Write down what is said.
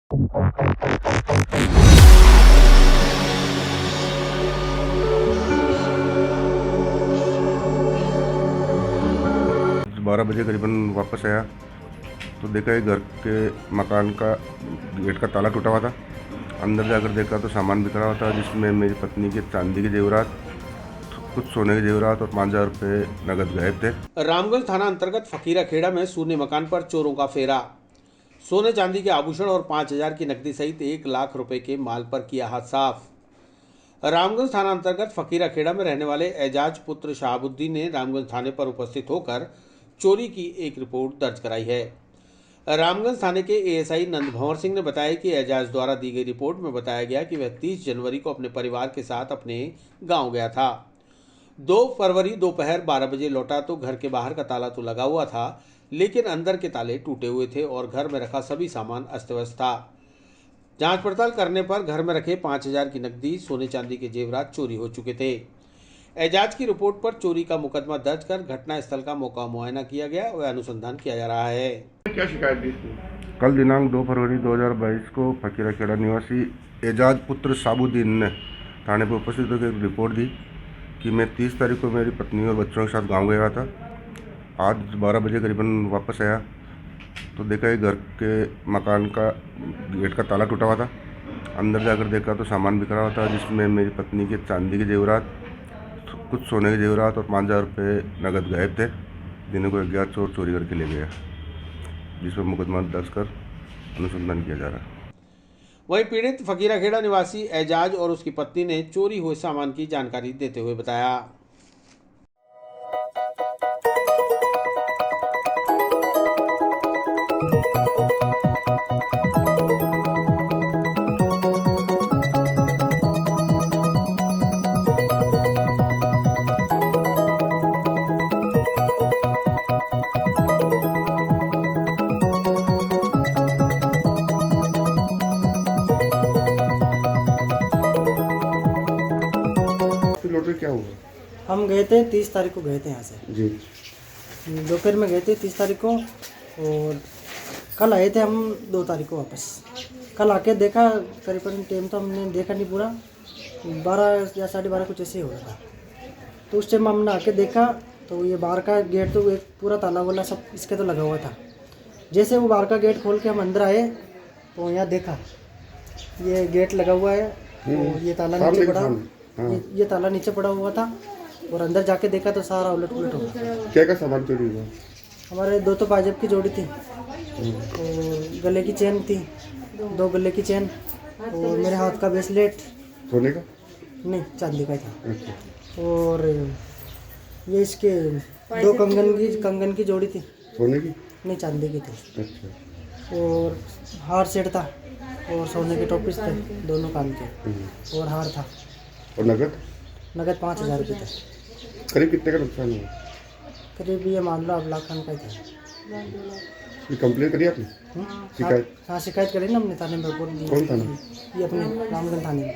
12 बजे करीबन वापस आया तो देखा ये घर के मकान का गेट का ताला टूटा हुआ था। अंदर जाकर देखा तो सामान बिखरा हुआ था, जिसमें मेरी पत्नी के चांदी के जेवरात, कुछ सोने के जेवरात और 5,000 रुपये नगद गायब थे। रामगंज थाना अंतर्गत फकीरा खेड़ा में सूने मकान पर चोरों का फेरा। सोने चांदी के आभूषण और 5,000 की नकदी सहित 1 लाख रुपए के माल पर किया हाथ साफ। रामगंज थाना अंतर्गत फकीरा खेड़ा में रहने वाले एजाज पुत्र शहाबुद्दीन ने रामगंज थाने पर उपस्थित होकर चोरी की एक रिपोर्ट दर्ज कराई है। रामगंज थाने के एएसआई नंद भंवर सिंह ने बताया कि एजाज द्वारा दी गई रिपोर्ट में बताया गया कि वह 30 जनवरी को अपने परिवार के साथ अपने गांव गया था। 2 फरवरी दोपहर 12 बजे लौटा तो घर के बाहर का ताला तो लगा हुआ था, लेकिन अंदर के ताले टूटे हुए थे और घर में रखा सभी सामान अस्त व्यस्त था। जांच पड़ताल करने पर घर में रखे 5,000 की नकदी, सोने चांदी के जेवरात चोरी हो चुके थे। एजाज की रिपोर्ट पर चोरी का मुकदमा दर्ज कर घटना स्थल का मौका मुआयना किया गया और अनुसंधान किया जा रहा है। क्या शिकायत दी थी? कल दिनांक 2 फरवरी 2022 को फकीरा खेड़ा निवासी एजाज पुत्र शहाबुद्दीन ने थाने पर उपस्थित होकर एक रिपोर्ट दी कि मैं 30 तारीख को मेरी पत्नी और बच्चों के साथ गांव गया था। आज 12 बजे करीबन वापस आया तो देखा ये घर के मकान का गेट का ताला टूटा हुआ था। अंदर जाकर देखा तो सामान बिखरा हुआ था, जिसमें मेरी पत्नी के चांदी के जेवरात, कुछ सोने के जेवरात और 5,000 रुपये नगद गायब थे, जिन्हें को अज्ञात चोर चोरी करके ले गया, जिस पर मुकदमा दर्ज कर अनुसंधान किया जा रहा है। वहीं पीड़ित फकीरा खेड़ा निवासी एजाज और उसकी पत्नी ने चोरी हुए सामान की जानकारी देते हुए बताया। लौटे क्या हुआ? हम गए थे 30 तारीख को गए थे यहाँ से, जी। दोपहर में गए थे 30 तारीख को और कल आए थे हम 2 तारीख को वापस। कल आके देखा, करीबन टाइम तो हमने देखा नहीं पूरा, 12 या 12:30 कुछ ऐसे ही हो रहा था। तो उस टाइम हमने आके देखा तो ये बाहर का गेट तो एक पूरा ताला वाला सब इसके तो लगा हुआ था। जैसे वो बाहर का गेट खोल के हम अंदर आए तो यहाँ देखा ये गेट लगा हुआ है और ये ताला नीचे पड़ा, ये ताला नीचे पड़ा हुआ था और अंदर जाके देखा तो सारा उलट पुलट हो गया। क्या सामान चोरी हुआ? हमारे 2 तो पाजेब की जोड़ी थी और गले की चेन थी, 2 गले की चेन और मेरे हाथ का ब्रेसलेट। सोने का? नहीं, चांदी का था। अच्छा। और ये इसके 2 कंगन की जोड़ी थी। सोने की? नहीं, चांदी की थी। अच्छा। और हार सेट था और सोने के टोपिस थे, दोनों कान के, और हार था। और नगद? नगद 5,000 रुपये थे। करीब कितने का नुकसान हुआ? करीब ये मान लो 8 लाख खान का ही था। ये कंप्लेन करी आपने? शिकायत? हाँ, शिकायत करी ना हमने थाने में, रिपोर्ट दी। कौन थाना? ये अपने रामगंज थाने में।